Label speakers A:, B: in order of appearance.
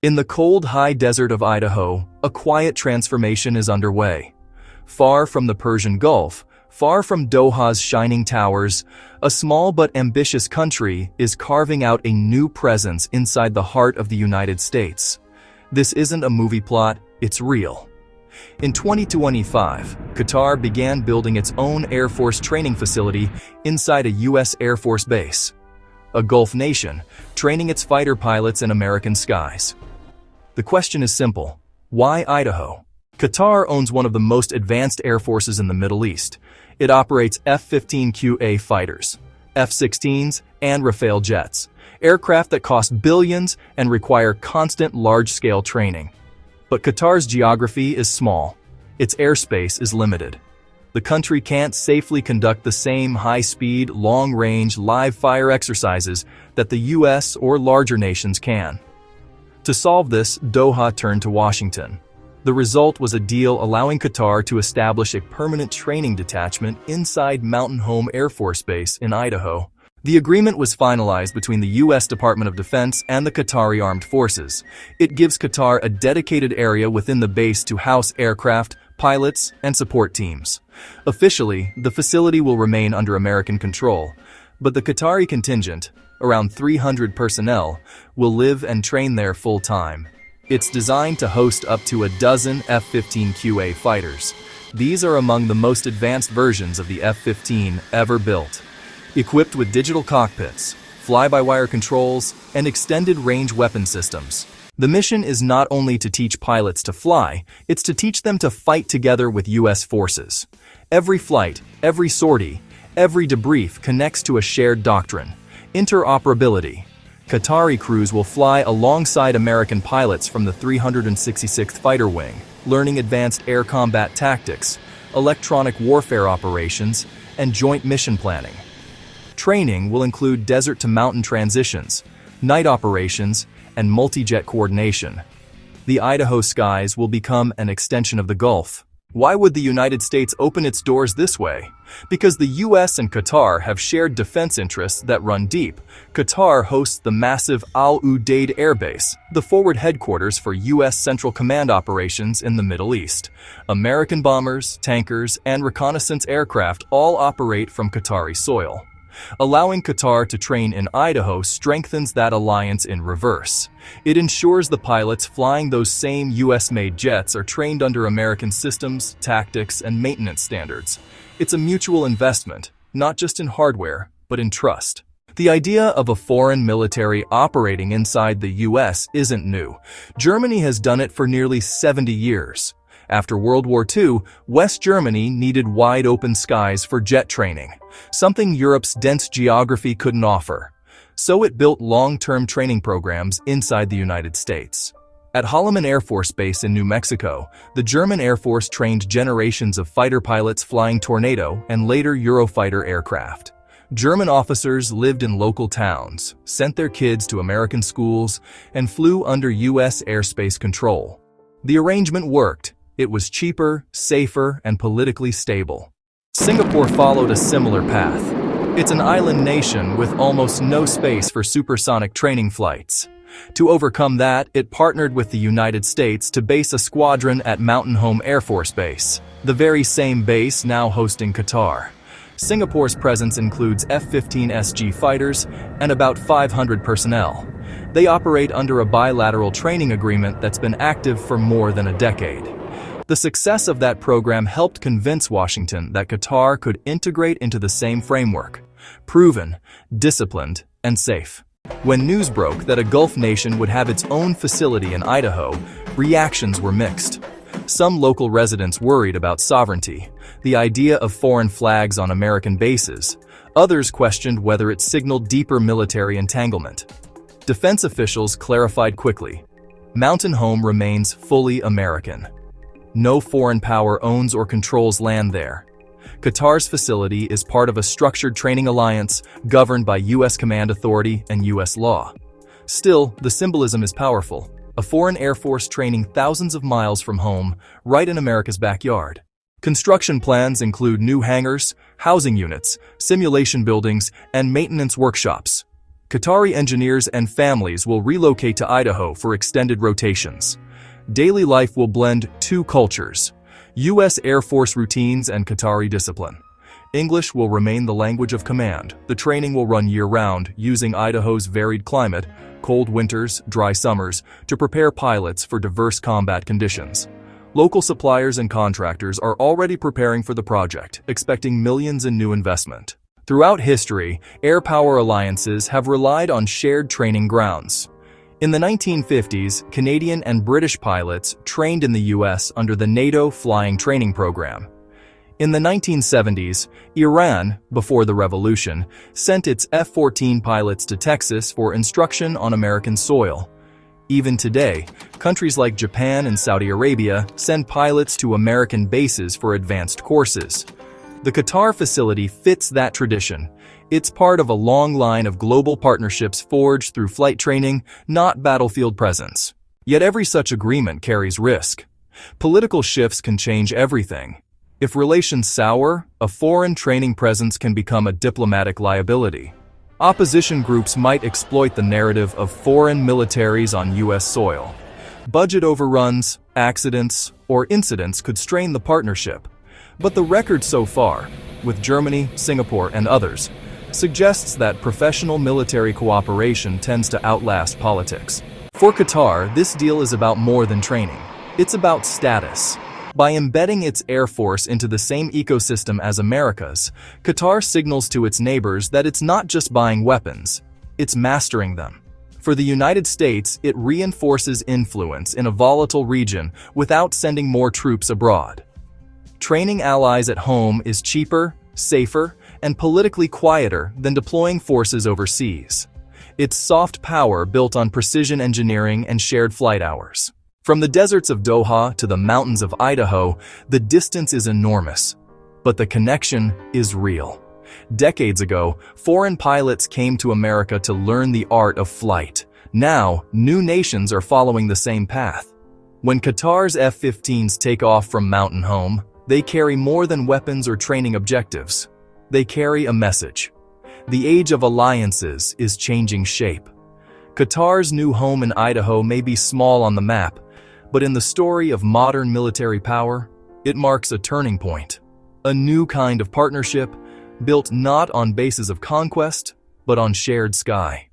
A: In the cold, high desert of Idaho, a quiet transformation is underway. Far from the Persian Gulf, far from Doha's shining towers, a small but ambitious country is carving out a new presence inside the heart of the United States. This isn't a movie plot, it's real. In 2025, Qatar began building its own Air Force training facility inside a U.S. Air Force base. A Gulf nation, training its fighter pilots in American skies. The question is simple: why Idaho? Qatar owns one of the most advanced air forces in the Middle East. It operates F-15QA fighters, F-16s, and Rafale jets, aircraft that cost billions and require constant large-scale training. But Qatar's geography is small. Its airspace is limited. The country can't safely conduct the same high-speed, long-range, live-fire exercises that the U.S. or larger nations can. To solve this, Doha turned to Washington. The result was a deal allowing Qatar to establish a permanent training detachment inside Mountain Home Air Force Base in Idaho. The agreement was finalized between the U.S. Department of Defense and the Qatari Armed Forces. It gives Qatar a dedicated area within the base to house aircraft, pilots, and support teams. Officially, the facility will remain under American control, but the Qatari contingent, around 300 personnel, will live and train there full-time. It's designed to host up to a dozen F-15QA fighters. These are among the most advanced versions of the F-15 ever built. Equipped with digital cockpits, fly-by-wire controls, and extended-range weapon systems. The mission is not only to teach pilots to fly, it's to teach them to fight together with U.S. forces. Every flight, every sortie, every debrief connects to a shared doctrine: interoperability. Qatari crews will fly alongside American pilots from the 366th Fighter Wing, learning advanced air combat tactics, electronic warfare operations, and joint mission planning. Training will include desert-to-mountain transitions, night operations, and multi-jet coordination. The Idaho skies will become an extension of the Gulf. Why would the United States open its doors this way? Because the U.S. and Qatar have shared defense interests that run deep. Qatar hosts the massive Al Udeid Air Base, the forward headquarters for U.S. Central Command operations in the Middle East. American bombers, tankers, and reconnaissance aircraft all operate from Qatari soil. Allowing Qatar to train in Idaho strengthens that alliance in reverse. It ensures the pilots flying those same U.S.-made jets are trained under American systems, tactics, and maintenance standards. It's a mutual investment, not just in hardware, but in trust. The idea of a foreign military operating inside the U.S. isn't new. Germany has done it for nearly 70 years. After World War II, West Germany needed wide-open skies for jet training, something Europe's dense geography couldn't offer. So it built long-term training programs inside the United States. At Holloman Air Force Base in New Mexico, the German Air Force trained generations of fighter pilots flying Tornado and later Eurofighter aircraft. German officers lived in local towns, sent their kids to American schools, and flew under U.S. airspace control. The arrangement worked. It was cheaper, safer, and politically stable. Singapore followed a similar path. It's an island nation with almost no space for supersonic training flights. To overcome that, it partnered with the United States to base a squadron at Mountain Home Air Force Base, the very same base now hosting Qatar. Singapore's presence includes F-15SG fighters and about 500 personnel. They operate under a bilateral training agreement that's been active for more than a decade. The success of that program helped convince Washington that Qatar could integrate into the same framework: proven, disciplined, and safe. When news broke that a Gulf nation would have its own facility in Idaho, reactions were mixed. Some local residents worried about sovereignty, the idea of foreign flags on American bases. Others questioned whether it signaled deeper military entanglement. Defense officials clarified quickly: Mountain Home remains fully American. No foreign power owns or controls land there. Qatar's facility is part of a structured training alliance governed by U.S. command authority and U.S. law. Still, the symbolism is powerful. A foreign air force training thousands of miles from home, right in America's backyard. Construction plans include new hangars, housing units, simulation buildings, and maintenance workshops. Qatari engineers and families will relocate to Idaho for extended rotations. Daily life will blend two cultures, U.S. Air Force routines and Qatari discipline. English will remain the language of command. The training will run year-round, using Idaho's varied climate, cold winters, dry summers, to prepare pilots for diverse combat conditions. Local suppliers and contractors are already preparing for the project, expecting millions in new investment. Throughout history, air power alliances have relied on shared training grounds. In the 1950s, Canadian and British pilots trained in the U.S. under the NATO Flying Training Program. In the 1970s, Iran, before the revolution, sent its F-14 pilots to Texas for instruction on American soil. Even today, countries like Japan and Saudi Arabia send pilots to American bases for advanced courses. The Qatar facility fits that tradition. It's part of a long line of global partnerships forged through flight training, not battlefield presence. Yet every such agreement carries risk. Political shifts can change everything. If relations sour, a foreign training presence can become a diplomatic liability. Opposition groups might exploit the narrative of foreign militaries on U.S. soil. Budget overruns, accidents, or incidents could strain the partnership. But the record so far, with Germany, Singapore, and others, suggests that professional military cooperation tends to outlast politics. For Qatar, this deal is about more than training. It's about status. By embedding its air force into the same ecosystem as America's, Qatar signals to its neighbors that it's not just buying weapons, it's mastering them. For the United States, it reinforces influence in a volatile region without sending more troops abroad. Training allies at home is cheaper, safer, and politically quieter than deploying forces overseas. It's soft power built on precision engineering and shared flight hours. From the deserts of Doha to the mountains of Idaho, the distance is enormous, but the connection is real. Decades ago, foreign pilots came to America to learn the art of flight. Now, new nations are following the same path. When Qatar's F-15s take off from Mountain Home, they carry more than weapons or training objectives. They carry a message. The age of alliances is changing shape. Qatar's new home in Idaho may be small on the map, but in the story of modern military power, it marks a turning point. A new kind of partnership, built not on bases of conquest, but on shared sky.